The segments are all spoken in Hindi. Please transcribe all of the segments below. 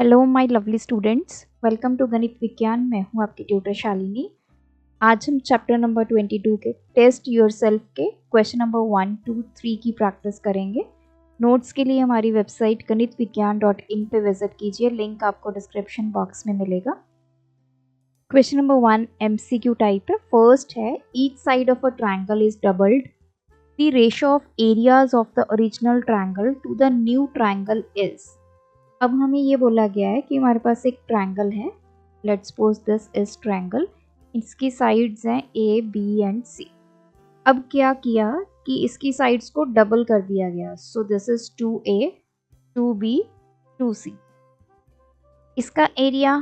Hello my lovely students, welcome to Ganit Vigyan. मैं हूं आपकी ट्यूटर शालिनी। आज हम चैप्टर नंबर 22 के टेस्ट योरसेल्फ के क्वेश्चन नंबर 1, 2, 3 की प्रैक्टिस करेंगे। नोट्स के लिए हमारी वेबसाइट ganitviggyan.in पे विजिट कीजिए, लिंक आपको डिस्क्रिप्शन बॉक्स में मिलेगा। क्वेश्चन नंबर 1 MCQ टाइप है। फर्स्ट है, each side of a triangle is doubled, the ratio of areas of the original triangle to the new triangle is. अब हमें ये बोला गया है कि हमारे पास एक ट्रायंगल है, let's suppose this is triangle, इसकी साइड्स हैं ए बी एंड सी। अब क्या किया कि इसकी साइड्स को डबल कर दिया गया, so this is 2A 2B 2C। इसका एरिया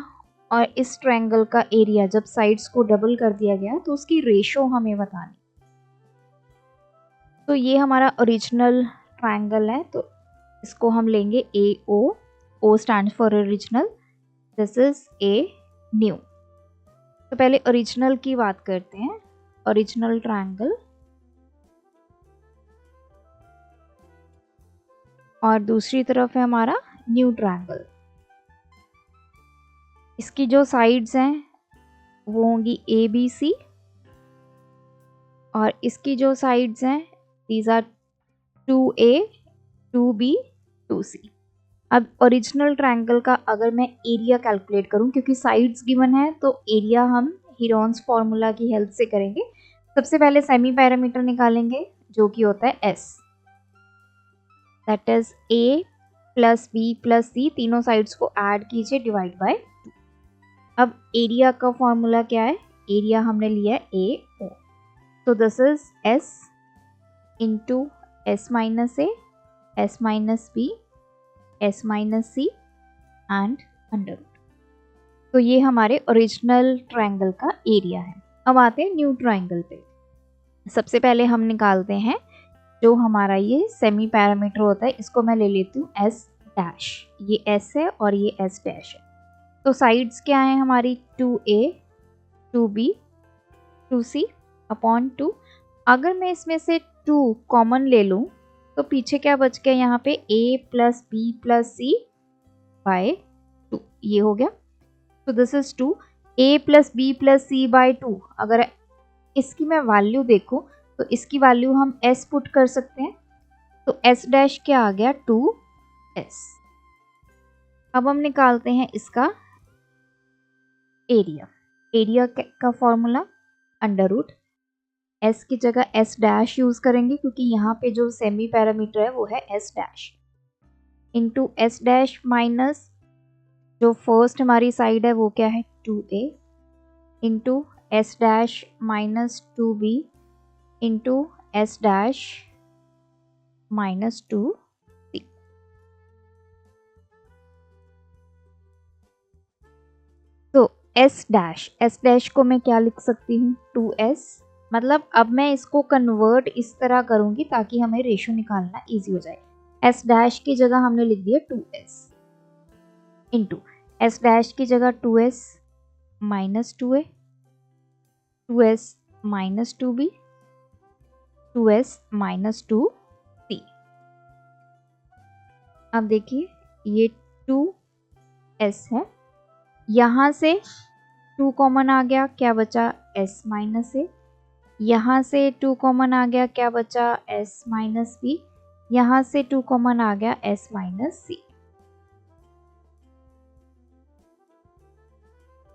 और इस ट्रायंगल का एरिया जब साइड्स को डबल कर दिया गया तो उसकी रेशो हमें बतानी। तो ये हमारा ओरिजिनल ट्रायंगल है, तो इसको हम लेंगे AO। O stands for original, this is A new। तो पहले ओरिजिनल की बात करते हैं। ओरिजिनल ट्रायंगल और दूसरी तरफ है हमारा न्यू ट्रायंगल। इसकी जो साइड्स हैं वो होंगी ABC और इसकी जो साइड्स हैं these are 2A 2B 2C। अब ओरिजिनल ट्रायंगल का अगर मैं एरिया कैलकुलेट करूं, क्योंकि साइड्स गिवन है तो एरिया हम हीरोन्स फॉर्मूला की हेल्प से करेंगे। सबसे पहले सेमी पैरामीटर निकालेंगे जो कि होता है S, that is A plus B plus C, तीनों साइड्स को ऐड कीजिए, डिवाइड बाय 2। अब एरिया का फॉर्मूला क्या है? एरिया हमने लिया है AO, तो this is S into S minus A, S minus B, S minus C and under root. तो ये हमारे ओरिजिनल ट्रायंगल का एरिया है। अब आते हैं न्यू ट्रायंगल पे। सबसे पहले हम निकालते हैं जो हमारा ये सेमी पैरामीटर होता है, इसको मैं ले लेती हूँ S डैश। ये S है और ये S डैश है। तो साइड्स क्या है हमारी? 2A 2B 2C upon 2। अगर मैं इसमें से 2 कॉमन ले लूँ तो पीछे क्या बच गया? यहाँ पे A plus B plus C by 2, ये हो गया। तो this is 2 A plus B plus C by 2। अगर इसकी मैं वैल्यू देखूं तो इसकी वैल्यू हम S पुट कर सकते हैं, तो S डैश क्या आ गया? 2S। अब हम निकालते हैं इसका एरिया। एरिया का फॉर्मूला अंडर रूट, S की जगह S डैश यूज करेंगे क्योंकि यहाँ पे जो सेमी पैरामीटर है वो है S dash, into S dash minus जो फर्स्ट हमारी साइड है वो क्या है? 2A into S dash minus 2B into S dash minus 2C। तो S डैश को मैं क्या लिख सकती हूँ? 2S। मतलब अब मैं इसको कन्वर्ट इस तरह करूंगी ताकि हमें रेशो निकालना इजी हो जाए। S डैश की जगह हमने लिख दिया 2S इंटू S डैश की जगह 2S minus 2A, 2S minus 2B, 2S minus 2C। अब देखिए ये 2S है, यहाँ से 2 कॉमन आ गया, क्या बचा? S minus A। यहाँ से 2 कॉमन आ गया, क्या बचा? S minus B। यहाँ से 2 कॉमन आ गया, S minus C।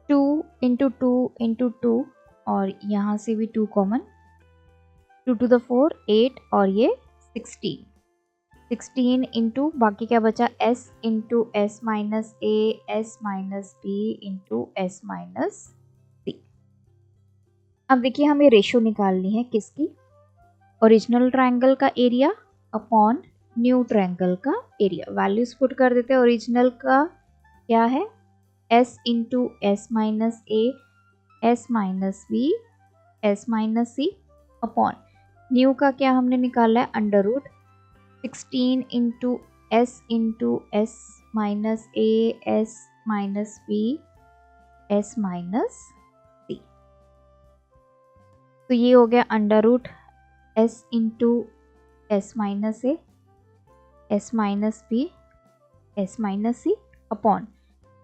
2 into 2 into 2 और यहाँ से भी 2 कॉमन, 2 टू द 4 8 और ये 16 इंटू बाकी क्या बचा? S into S minus A, S minus B into S minus C। अब देखिए हमें रेशो निकालनी है किसकी? ओरिजिनल ट्रायंगल का एरिया अपॉन न्यू ट्रायंगल का एरिया। वैल्यूज पुट कर देते हैं। ओरिजिनल का क्या है? S into S minus A, S minus B, S minus C upon new का क्या हमने निकाला है? Under root 16 into S minus A, S minus B, S minus C। तो ये हो गया under root S into S minus A, S minus B, S minus C upon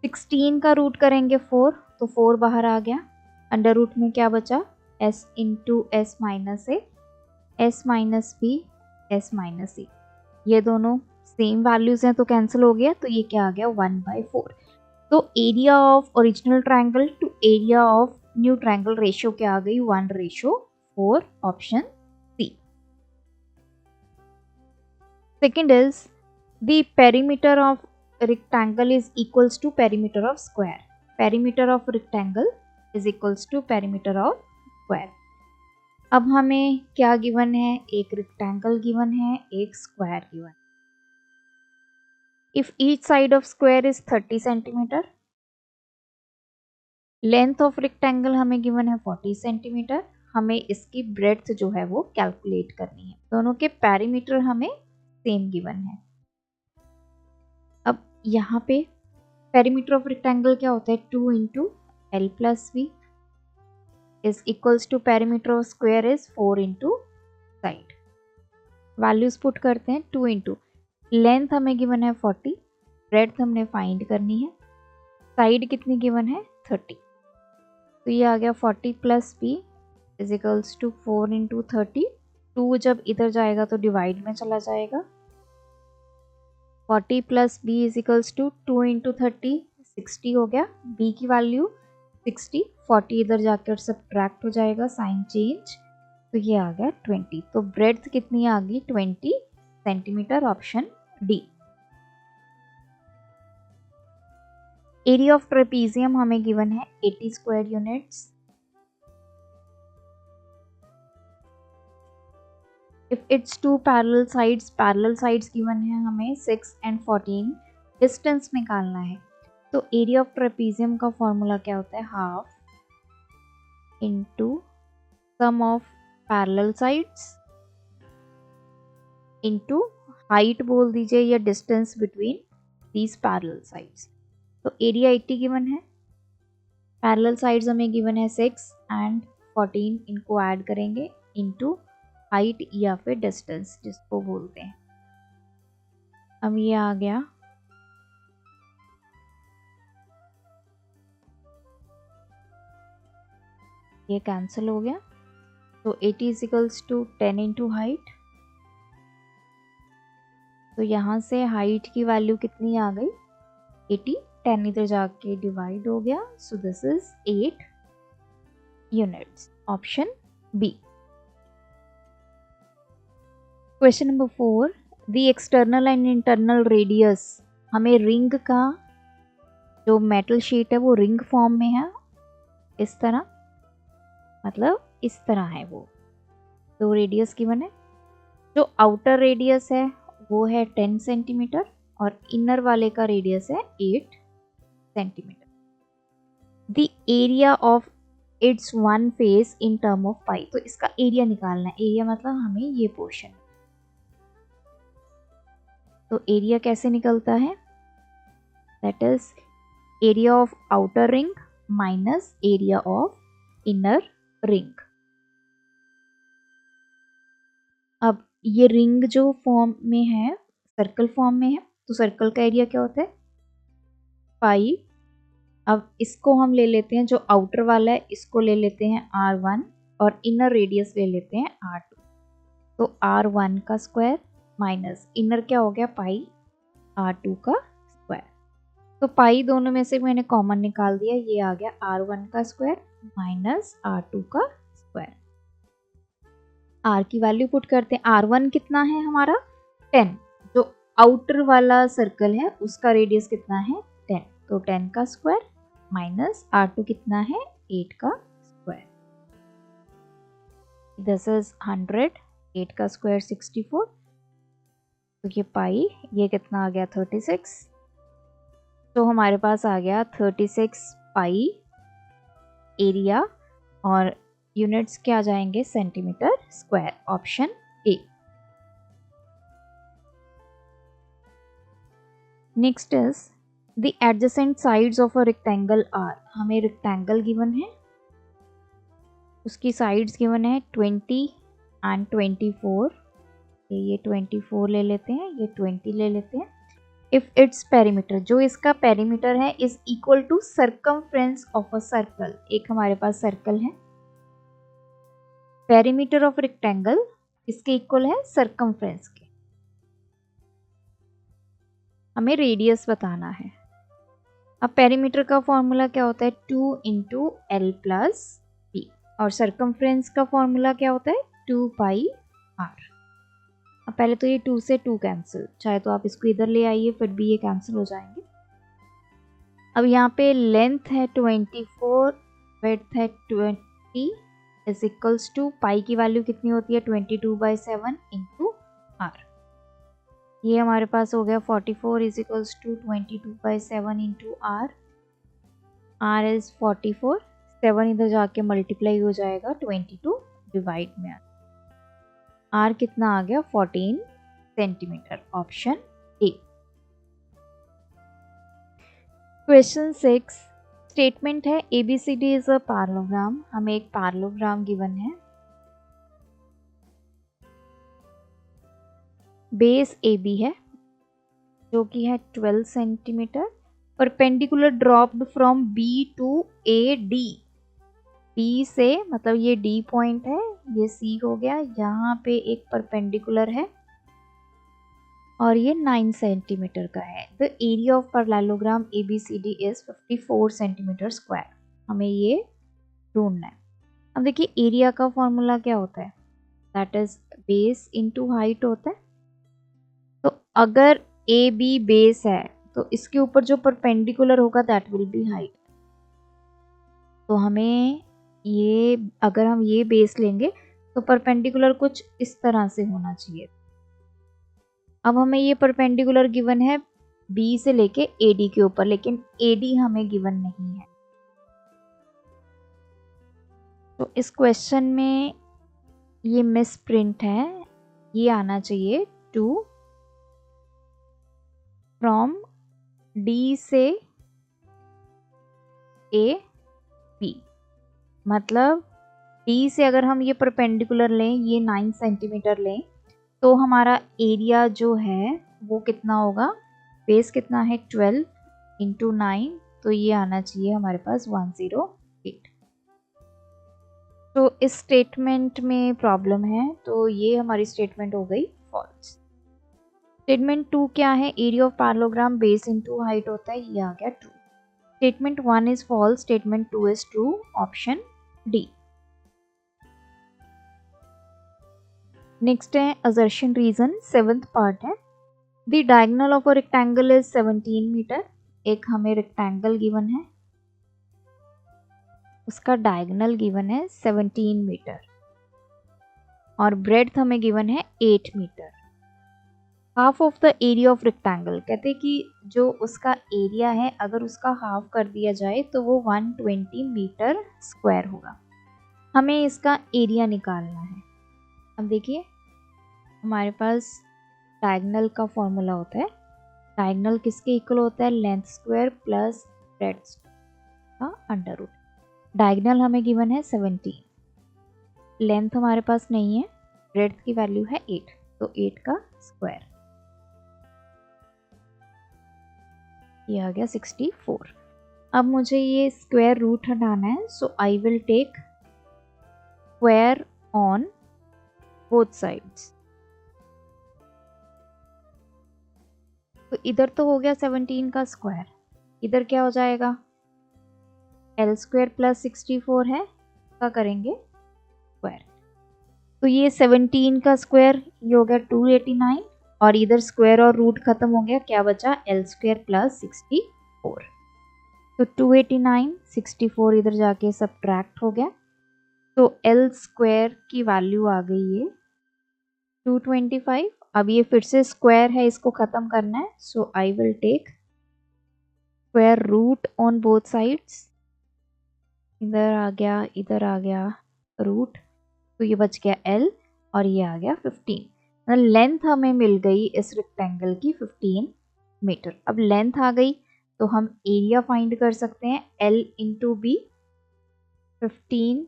16 का रूट करेंगे 4, तो 4 बाहर आ गया। अंडर रूट में क्या बचा, s into s minus a, s minus b, s minus c, ये दोनों सेम वैल्यूज हैं तो कैंसिल हो गया, तो ये क्या आ गया 1/4। तो area of original triangle to area of new triangle ratio क्या आ गई 1/4, option C. Second is the perimeter of rectangle is equals to perimeter of square. Perimeter of rectangle is equals to perimeter of square. अब हमें क्या गिवन है, एक रेक्टेंगल गिवन है, एक square given. If each side of square is 30 centimetre, length of rectangle हमें गिवन है 40 सेंटीमीटर, हमें इसकी ब्रेड्थ जो है वो कैलकुलेट करनी है। दोनों के पेरीमीटर हमें सेम गिवन है। अब यहाँ पे पेरीमीटर ऑफ रेक्टेंगल क्या होता है, 2 into L plus V is equals to perimeter of square is 4 into side. Values put करते हैं, 2 इंटू लेंथ हमें गिवन है 40, ब्रेड्थ हमने फाइंड करनी है, साइड कितनी गिवन है 30, तो ये आ गया 40 plus B is equals to 4 into 30। 2 जब इधर जाएगा तो डिवाइड में चला जाएगा, 40 plus B is equals to 2 into 30, 60 हो गया। बी की वैल्यू 60, 40 इधर जाकर सब्ट्रैक्ट हो जाएगा, साइन चेंज, तो ये आ गया 20। तो ब्रेड्थ कितनी आ गई 20 centimetre, option D. Area of trapezium हमें गिवन है 80 square units. If it's two parallel sides given है हमें 6 एंड 14, डिस्टेंस निकालना है। तो एरिया ऑफ ट्रेपीजियम का फॉर्मूला क्या होता है, half into sum of parallel sides into height बोल दीजिए या distance between these parallel sides. तो एरिया 80 गिवन है, पैरेलल साइड्स हमें गिवन है 6 एंड 14, इनको ऐड करेंगे इनटू हाइट या फिर डिस्टेंस जिसको बोलते हैं। अब ये आ गया ये कैंसिल हो गया, तो 80 is equals to 10 into height, तो यहाँ से हाइट की वैल्यू कितनी आ गई 80, 10 इधर जाके डिवाइड हो गया, so this is 8 units, option B. Question number 4, the external and internal radius, हमें रिंग का जो मेटल शीट है वो रिंग फॉर्म में है, इस तरह, मतलब इस तरह है वो, तो रेडियस गिवन है। जो आउटर रेडियस है वो है 10 सेंटीमीटर और इनर वाले का रेडियस है 8 centimetre. The area of its one face in term of pi, तो इसका एरिया निकालना है। एरिया मतलब हमें ये पोर्शन, तो एरिया कैसे निकलता है, that is area of outer ring minus area of inner ring. अब ये रिंग जो फॉर्म में है, सर्कल फॉर्म में है, तो सर्कल का एरिया क्या होता है पाई। अब इसको हम ले लेते हैं, जो आउटर वाला है इसको ले लेते हैं R1 और इनर रेडियस ले लेते हैं R2, तो R1 का स्क्वायर माइनस इनर क्या हो गया पाई R2 का स्क्वायर। तो पाई दोनों में से मैंने कॉमन निकाल दिया, ये आ गया R1 का स्क्वायर माइनस R2 का स्क्वायर। R की वैल्यू पुट करते हैं, R1 कितना है हमारा 10, जो आउटर वाला सर्कल है उसका रेडियस कितना है 10, तो 10 का स्क्वायर माइनस R2 कितना है 8 का स्क्वायर, दिस इज 100, 8 का स्क्वायर 64, तो ये पाई ये कितना आ गया 36, तो हमारे पास आ गया 36 पाई एरिया और यूनिट्स क्या आ जाएंगे centimetre square, option A. Next is the adjacent sides of a rectangle are, हमें रेक्टेंगल गिवन है, उसकी साइड्स गिवन है 20 एंड 24, ये 24 ले लेते हैं, ये 20 ले लेते हैं, इफ इट्स पेरीमीटर, जो इसका पेरीमीटर है, is equal to circumference of a circle. एक हमारे पास सर्कल है, पेरीमीटर ऑफ रेक्टेंगल इसके इक्वल है सर्कमफ्रेंस के। हमें रेडियस बताना है। अब पेरीमीटर का फॉर्मूला क्या होता है, 2 इंटू एल प्लस बी, और सर्कमफ्रेंस का फॉर्मूला क्या होता है, 2 पाई आर। अब पहले तो ये 2 से 2 कैंसिल, चाहे तो आप इसको इधर ले आइए फिर भी ये कैंसिल हो जाएंगे। अब यहाँ पे लेंथ है 24, विड्थ है 20 इज इक्वल्स टू पाई की वैल्यू कितनी होती है, 22/7 इंटू आर। ये हमारे पास हो गया 44 is equals to 22/7 into r. R is 44, 7 इधर जाके मल्टीप्लाई हो जाएगा 22 डिवाइड में। आर कितना आ गया, 14 centimetre, option A. Question 6 statement है ABCD इज अ पैरेललोग्राम। हमें एक पैरेललोग्राम गिवन है, बेस AB है जो कि है 12 centimetre, perpendicular dropped from B to AD। B से मतलब ये D पॉइंट है, ये C हो गया, यहाँ पे एक परपेंडिकुलर है और ये 9 सेंटीमीटर का है। The area of parallelogram ABCD is 54 centimetre square. हमें ये ढूंढना है। अब देखिए एरिया का फॉर्मूला क्या होता है, that is base into height होता है। तो अगर AB बेस है तो इसके ऊपर जो परपेंडिकुलर होगा दैट विल बी हाइट। तो हमें ये, अगर हम ये बेस लेंगे तो परपेंडिकुलर कुछ इस तरह से होना चाहिए। अब हमें ये परपेंडिकुलर गिवन है B से लेके AD के ऊपर, लेकिन AD हमें गिवन नहीं है। तो इस क्वेश्चन में ये मिस प्रिंट है, ये आना चाहिए 2 फ्रॉम D से AB। मतलब D से अगर हम ये परपेंडिकुलर लें, ये 9 सेंटीमीटर लें, तो हमारा एरिया जो है वो कितना होगा, बेस कितना है 12 इंटू 9, तो ये आना चाहिए हमारे पास 108। तो इस स्टेटमेंट में प्रॉब्लम है, तो ये हमारी स्टेटमेंट हो गई फॉल्स। स्टेटमेंट 2 क्या है, area of parallelogram base into height होता है, ये आ गया true. Statement 1 is false, statement 2 is true, option D. Next है असर्शन रीजन, 7th पार्ट है। The diagonal of a rectangle is 17 metre. एक हमें रेक्टेंगल गिवन है, उसका डायगोनल गिवन है 17 मीटर और ब्रेड्थ हमें गिवन है 8 metre. Half of the area of rectangle, कहते हैं कि जो उसका एरिया है अगर उसका हाफ कर दिया जाए तो वो 120 मीटर स्क्वायर होगा। हमें इसका एरिया निकालना है। अब देखिए हमारे पास डायगोनल का फॉर्मूला होता है, डायगोनल किसके इक्वल होता है, लेंथ स्क्वायर प्लस ब्रेड्थ का अंडर रूट। डायगोनल हमें गिवन है 17, लेंथ हमारे पास नहीं है, ब्रेड्थ की वैल्यू है 8, तो 8 का स्क्वायर, ये आ गया 64। अब मुझे ये स्क्वायर रूट हटाना है, so I will take square on both sides. तो इधर तो हो गया 17 का स्क्वायर, इधर क्या हो जाएगा, एल स्क्वायर प्लस 64 है, क्या करेंगे स्क्वायर। तो ये 17 का स्क्वायर ये हो गया 289, और इधर स्क्वायर और रूट खत्म हो गया, क्या बचा, एल स्क्वायर प्लस 64। तो 289, 64 इधर जाके सब्ट्रैक्ट हो गया, तो एल स्क्वायर की वैल्यू आ गई है 225। अब ये फिर से स्क्वायर है, इसको खत्म करना है, so I will take square root on both sides. इधर आ गया, इधर आ गया रूट, तो ये बच गया एल और ये आ गया 15। लेंथ हमें मिल गई इस रेक्टेंगल की 15 मीटर। अब लेंथ आ गई तो हम एरिया फाइंड कर सकते हैं, L into B, 15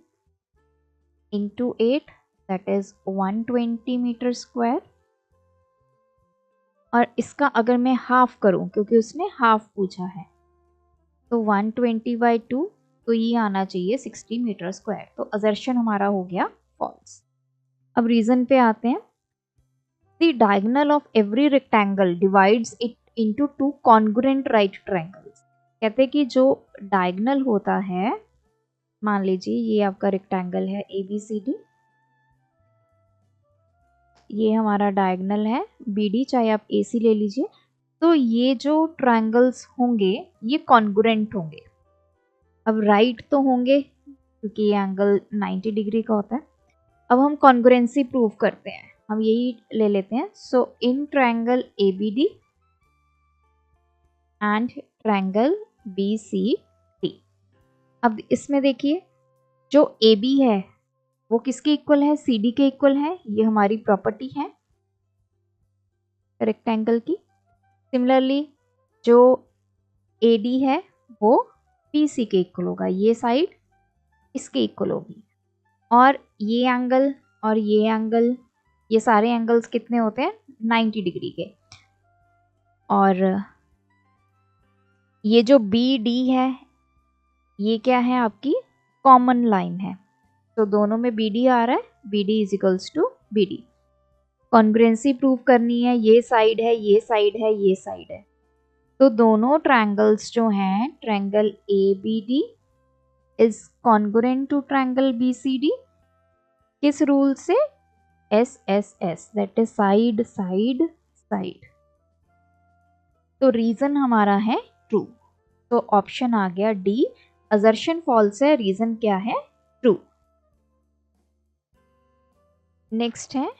into 8 that is 120 metre square. और इसका अगर मैं हाफ करूं, क्योंकि उसने हाफ पूछा है, तो 120/2, तो ये आना चाहिए 60 मीटर स्क्वायर। तो असर्शन हमारा हो गया फॉल्स। अब रीजन पे आते हैं। The diagonal of every rectangle divides it into two congruent right triangles. कहते हैं कि जो डायगोनल होता है, मान लीजिए ये आपका रेक्टेंगल है ABCD, ये हमारा डायगोनल है BD, चाहे आप AC ले लीजिए। तो ये जो ट्रायंगल्स होंगे ये कॉन्ग्रुएंट होंगे। अब राइट तो होंगे क्योंकि ये एंगल 90 डिग्री का होता है। अब हम कॉन्ग्रुएंसी प्रूव करते हैं, हम यही ले लेते हैं। So in triangle ABD and triangle BCD। अब इसमें देखिए जो AB है वो किसके इक्वल है, CD के इक्वल है। ये हमारी प्रॉपर्टी है रेक्टेंगल की। सिमिलरली जो AD है वो BC के इक्वल होगा, ये साइड इसके इक्वल होगी। और ये एंगल और ये एंगल, ये सारे एंगल्स कितने होते हैं, 90 डिग्री के। और ये जो BD है ये क्या है, आपकी कॉमन लाइन है। तो दोनों में BD आ रहा है, BD is equals to BD। Congruency prove करनी है, ये साइड है, ये साइड है, ये साइड है। तो दोनों ट्रायंगल्स जो हैं, triangle ABD is congruent to triangle BCD। किस रूल से, SSS, that is side side side. तो रीजन हमारा है ट्रू। तो ऑप्शन आ गया D, असर्शन फॉल्स है, रीजन क्या है, ट्रू। नेक्स्ट है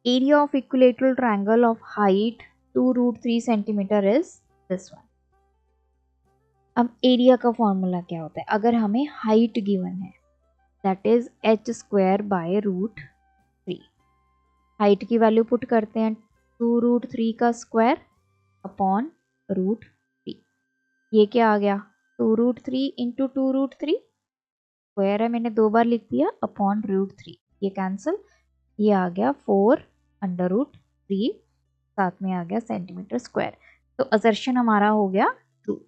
area of equilateral triangle of height 2√3 centimetre is this one. अब एरिया का फॉर्मूला क्या होता है, अगर हमें हाइट गिवन है दैट इज h²/√3। हाइट की वैल्यू पुट करते हैं, 2√3 का स्क्वायर अपॉन √3। ये क्या आ गया, 2√3 इंटू 2√3, स्क्वायर है मैंने 2 बार लिख दिया, अपॉन √3, ये कैंसिल, ये आ गया 4√3, साथ में आ गया सेंटीमीटर स्क्वायर। तो असर्शन हमारा हो गया ट्रू।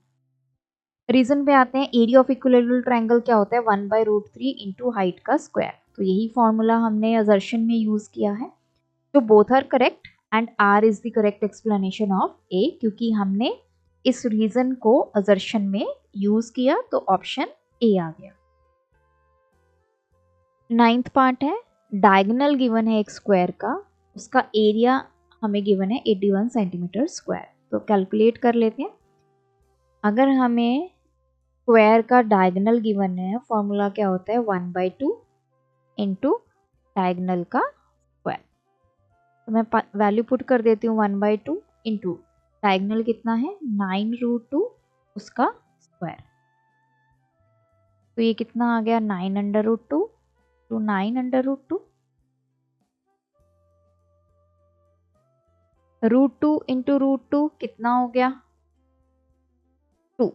रीजन पे आते हैं। एरिया ऑफ इक्विलेटरल ट्रायंगल क्या होता है, 1/√3 इंटू हाइट का स्क्वायर। तो यही फॉर्मूला हमने असर्शन में यूज किया है। तो both are correct and R is the correct explanation of A, क्योंकि हमने इस रीजन को असर्शन में यूज किया, तो ऑप्शन ए आ गया। 9th पार्ट है, डायगोनल गिवन है एक स्क्वायर का, उसका एरिया हमें गिवन है 81 सेंटीमीटर स्क्वायर। तो कैलकुलेट कर लेते हैं। अगर हमें स्क्वायर का डायगोनल गिवन है, फॉर्मूला क्या होता है, 1/2 इंटू डायगोनल का स्क्वायर। तो मैं वैल्यू पुट कर देती हूँ, 1/2 इंटू डायगोनल कितना है, 9√2, उसका स्क्वायर। तो ये कितना आ गया, 9√2 टू 9√2, √2 इंटू √2 कितना हो गया, 2।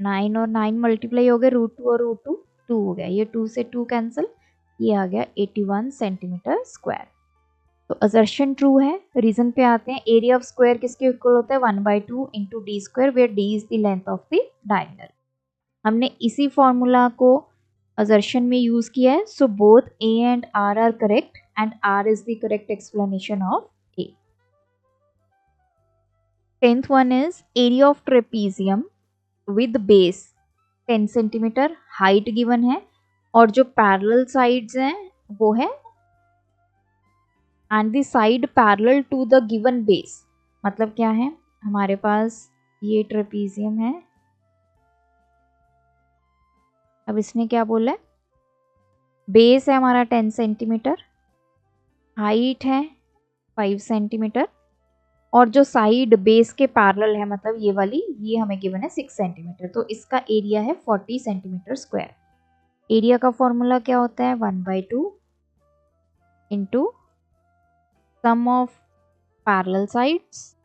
9 और 9 मल्टीप्लाई हो गए, √2 और √2 2 हो गया, ये 2 से 2 कैंसिल, ये आ गया 81 सेंटीमीटर स्क्वायर। तो असर्शन ट्रू है। रीजन पे आते हैं। एरिया ऑफ स्क्वायर किसके इक्वल होता है, 1/2 into d square, where d is the length of the diagonal. हमने इसी फॉर्मूला को असर्शन में यूज किया है। So both A and R are correct and R is the correct explanation of A. 10th one is area of trapezium with base 10 centimetre, height given है और जो पैरेलल साइड्स हैं वो है and the side parallel to the given base. मतलब क्या है, हमारे पास ये ट्रेपीजियम है। अब इसने क्या बोला है, बेस है हमारा 10 सेंटीमीटर, हाइट है 5 सेंटीमीटर और जो साइड बेस के पैरेलल है, मतलब ये वाली, ये हमें गिवन है 6 सेंटीमीटर। तो इसका एरिया है 40 सेंटीमीटर स्क्वायर। एरिया का फॉर्मूला क्या होता है, 1/2 into sum of parallel sides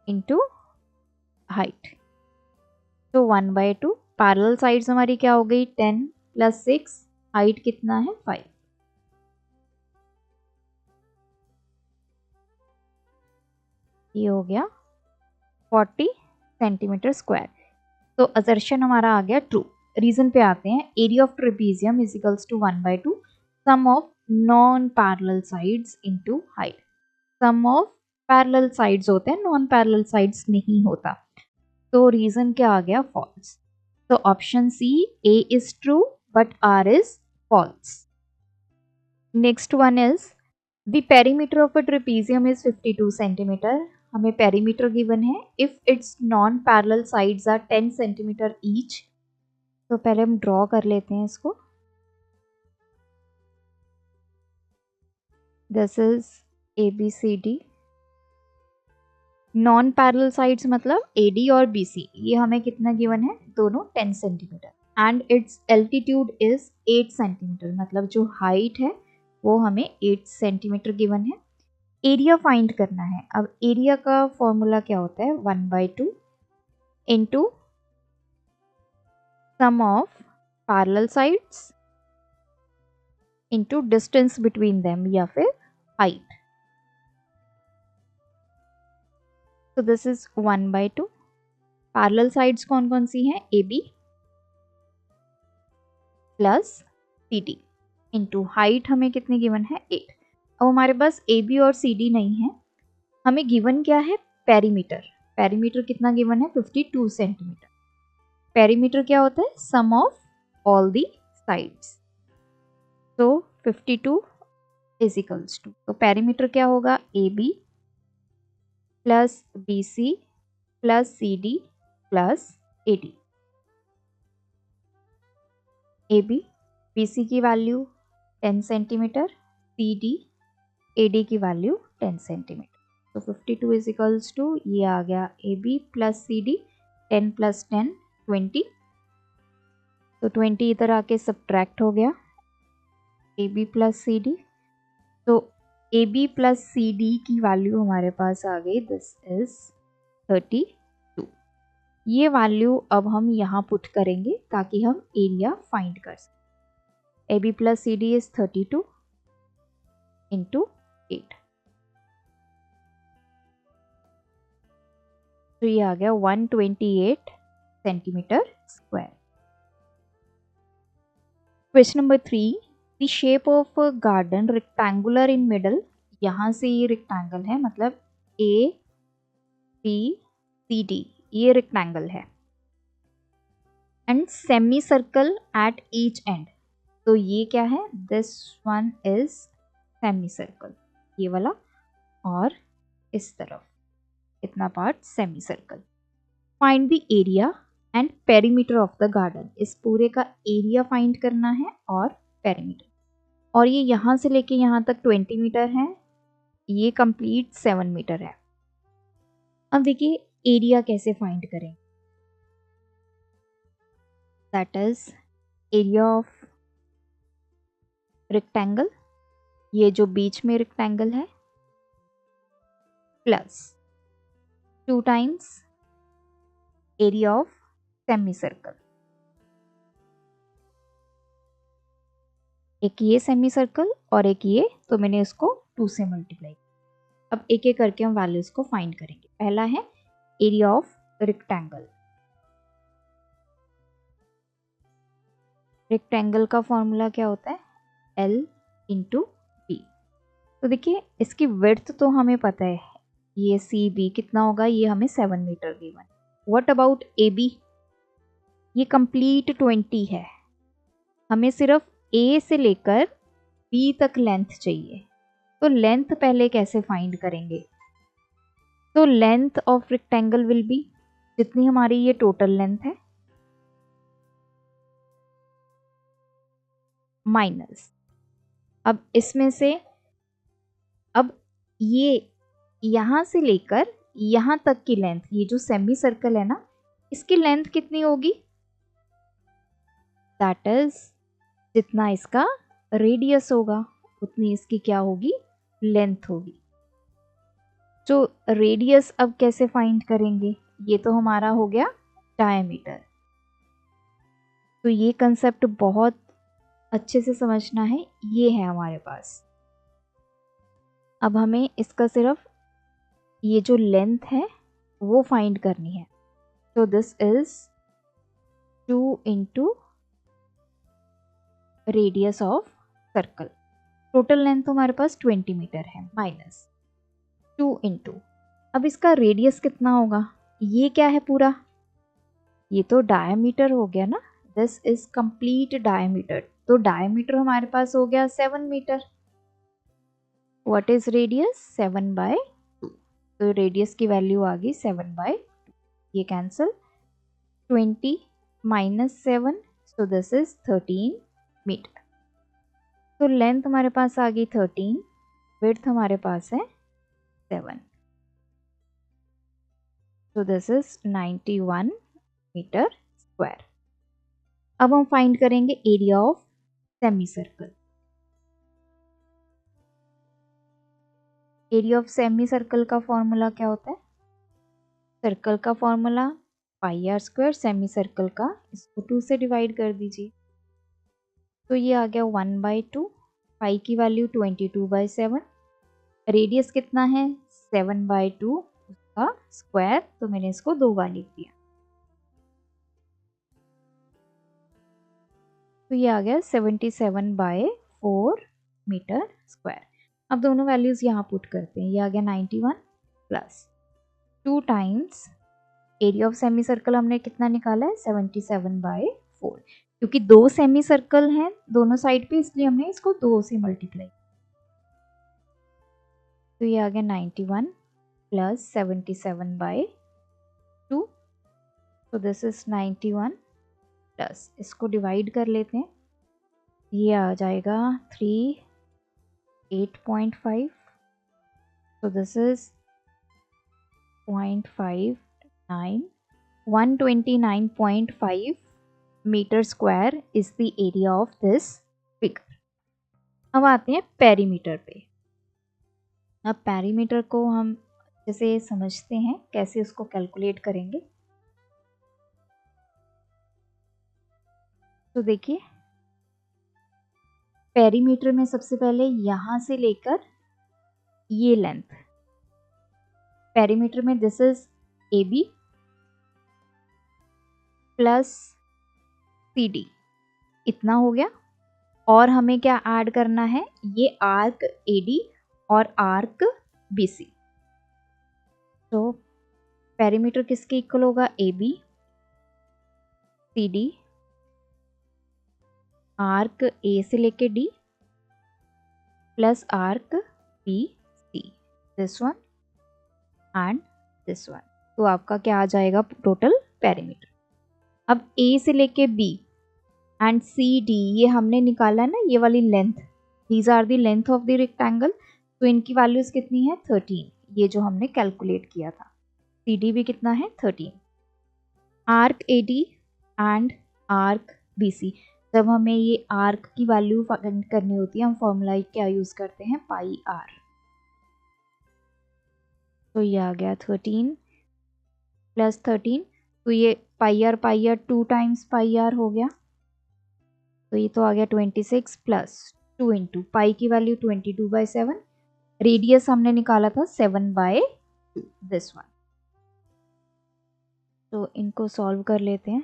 into height. तो 1/2, पैरेलल साइड्स हमारी क्या हो गई, 10 + 6, हाइट कितना है 5। ये हो गया 40 सेंटीमीटर स्क्वायर। तो असर्शन हमारा आ गया ट्रू। रीजन पे आते हैं। Area of trapezium is equals to 1/2 sum of non parallel sides into height. Sum of parallel sides होते हैं, नॉन पैरेलल साइड्स नहीं होता। तो रीजन क्या आ गया? फॉल्स। तो option C, A is true but R is false. Next one is the perimeter of a trapezium is 52 centimetre. हमें पेरीमीटर गिवन है if it's non parallel sides are 10 centimetre each. तो पहले हम ड्रॉ कर लेते हैं इसको। This is ABCD। Non parallel sides मतलब AD और BC, ये हमें कितना गिवन है? दोनों 10 centimetre. And it's altitude is 8 centimetre, मतलब जो हाइट है वो हमें 8 सेंटीमीटर गिवन है। एरिया फाइंड करना है। अब एरिया का फॉर्मूला क्या होता है? 1/2 into sum of parallel sides into distance between them या फिर हाइट। तो दिस इज 1/2। पैरेलल साइड्स कौन कौन सी हैं? AB plus CD into height हमें कितनी गिवन है? 8। अब हमारे पास AB और CD नहीं है, हमें गिवन क्या है? पेरीमीटर। पेरीमीटर कितना गिवन है? 52 सेंटीमीटर। पेरीमीटर क्या होता है? सम ऑफ ऑल दी साइड्स। तो 52 इज इक्वल्स टू, तो पेरीमीटर क्या होगा? AB plus BC plus CD plus AD। AB BC की वैल्यू 10 सेंटीमीटर, CD AD की वैल्यू 10 सेंटीमीटर। तो 52 इज इक्वल्स टू, ये आ गया AB प्लस CD, 10 प्लस 10 20। तो 20 इधर आके सब्ट्रैक्ट हो गया AB प्लस CD। तो AB प्लस CD की वैल्यू हमारे पास आ गई, दिस इज 32। ये वैल्यू अब हम यहाँ पुट करेंगे ताकि हम एरिया फाइंड कर सकें। AB plus CD is 32 into 8। तो ये आ गया 128 centimetre square. Question number 3, the shape of garden rectangular in middle. यहाँ से ये रेक्टेंगल है, मतलब ABCD ये रेक्टेंगल है, and semi circle at each and. तो ये क्या है? This one is semi circle, ये वाला, और इस तरफ इतना part semi circle. Find the area and perimeter of the garden. इस पूरे का एरिया फाइंड करना है और पेरीमीटर। और ये यहाँ से लेके यहाँ तक 20 मीटर है, ये कंप्लीट 7 मीटर है। अब देखिए एरिया कैसे फाइंड करें। That is area of rectangle, ये जो बीच में रेक्टेंगल है, plus 2 times area of semi circle. एक ये सेमी सर्कल और एक ये, तो मैंने इसको 2 से मल्टीप्लाई। अब एक एक करके हम वैल्यूज को फाइंड करेंगे। पहला है एरिया ऑफ रेक्टेंगल। रेक्टेंगल का फॉर्मूला क्या होता है? L into B. तो देखिए इसकी विड्थ तो हमें पता है, ये CB कितना होगा? ये हमें 7 metre given. What about AB? ये कंप्लीट 20 है, हमें सिर्फ A से लेकर B तक लेंथ चाहिए। तो लेंथ पहले कैसे फाइंड करेंगे? तो length of rectangle will be, जितनी हमारी ये टोटल लेंथ है, माइनस। अब इसमें से, अब ये यहाँ से लेकर यहाँ तक की लेंथ, ये जो सेमी सर्कल है ना, इसकी लेंथ कितनी होगी? दैट इज जितना इसका रेडियस होगा उतनी इसकी क्या होगी? लेंथ होगी। तो रेडियस अब कैसे फाइंड करेंगे? ये तो हमारा हो गया डायमीटर। तो ये कंसेप्ट बहुत अच्छे से समझना है। ये है हमारे पास। अब हमें इसका सिर्फ ये जो लेंथ है वो फाइंड करनी है। तो this is 2 into radius of circle. Total length हमारे पास 20 मीटर है माइनस 2 इंटू, अब इसका रेडियस कितना होगा, ये क्या है पूरा, ये तो डायमीटर हो गया ना, दिस इज कंप्लीट डायमीटर। तो डायमीटर हमारे पास हो गया 7 मीटर। What is radius, 7/2। तो रेडियस की वैल्यू आ गई 7/2, ये cancel, 20 minus 7, so this is 13 metre. तो लेंथ हमारे पास आ गई 13, विड्थ हमारे पास है 7, so this is 91 metre square. अब हम फाइंड करेंगे area of semi circle. Area of semi circle का फॉर्मूला क्या होता है, सर्कल का formula pi r square, semi circle का इसको 2 से डिवाइड कर दीजिए। तो ये आ गया 1/2, पाई की वैल्यू 22/7, रेडियस कितना है 7/2 उसका स्क्वायर, तो मैंने इसको 2 बार लिख दिया। तो ये आ गया 77/4 मीटर स्क्वायर। अब दोनों वैल्यूज यहाँ पुट करते हैं, ये आ गया 91 plus 2 times area of semi circle हमने कितना निकाला है 77/4, क्योंकि 2 सेमी सर्कल हैं दोनों साइड पे, इसलिए हमने इसको 2 से मल्टीप्लाई। तो ये आ गया 91 प्लस 77/2, तो दिस इज 91 प्लस, इसको डिवाइड कर लेते हैं, ये आ जाएगा 8.5, so this is 0.59, 129.5 metre square is the area of this figure। अब आते हैं पेरीमीटर पे। अब पेरीमीटर को हम जैसे समझते हैं कैसे उसको कैलकुलेट करेंगे। तो देखिए पेरीमीटर में सबसे पहले यहां से लेकर ये लेंथ, पेरीमीटर में this is AB plus CD, इतना हो गया। और हमें क्या ऐड करना है, ये आर्क AD और आर्क BC। तो पेरीमीटर किसके इक्वल होगा, AB CD आर्क A से लेके D plus arc BC, this one and this one. तो आपका क्या आ जाएगा टोटल पेरीमीटर। अब A से लेके B एंड CD, ये हमने निकाला है ना ये वाली length, these are the length of the rectangle, तो इनकी वैल्यूज कितनी है 13, ये जो हमने कैलकुलेट किया था। CD भी कितना है 13। Arc AD and arc BC, जब हमें ये आर्क की वैल्यू फाइंड करनी होती है हम फॉर्मूला क्या यूज करते हैं, पाई आर। तो ये आ गया 13 प्लस 13, तो ये पाई आर 2 टाइम्स पाई आर हो गया, तो ये तो आ गया 26 प्लस 2 इंटू पाई की वैल्यू 22/7, रेडियस हमने निकाला था 7/2, दिस वन। तो इनको सॉल्व कर लेते हैं,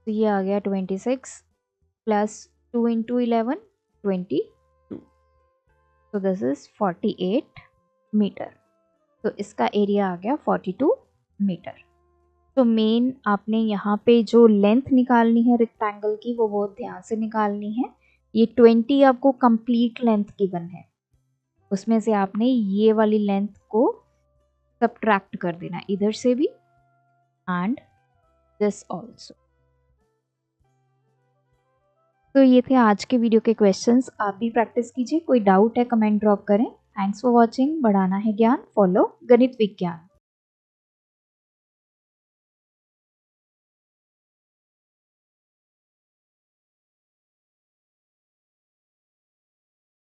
तो ये आ गया 26 प्लस 2 इंटू 11 22, तो दिस इज 48 मीटर। तो इसका एरिया आ गया 42 मीटर। तो मेन आपने यहाँ पे जो लेंथ निकालनी है रेक्टेंगल की वो बहुत ध्यान से निकालनी है। ये 20 आपको कंप्लीट लेंथ गिवन है, उसमें से आपने ये वाली लेंथ को सबट्रैक्ट कर देना इधर से भी एंड दिस ऑल्सो। तो ये थे आज के वीडियो के क्वेश्चंस, आप भी प्रैक्टिस कीजिए, कोई डाउट है कमेंट ड्रॉप करें। Thanks for watching. बढ़ाना है ज्ञान, फॉलो गणित विज्ञान।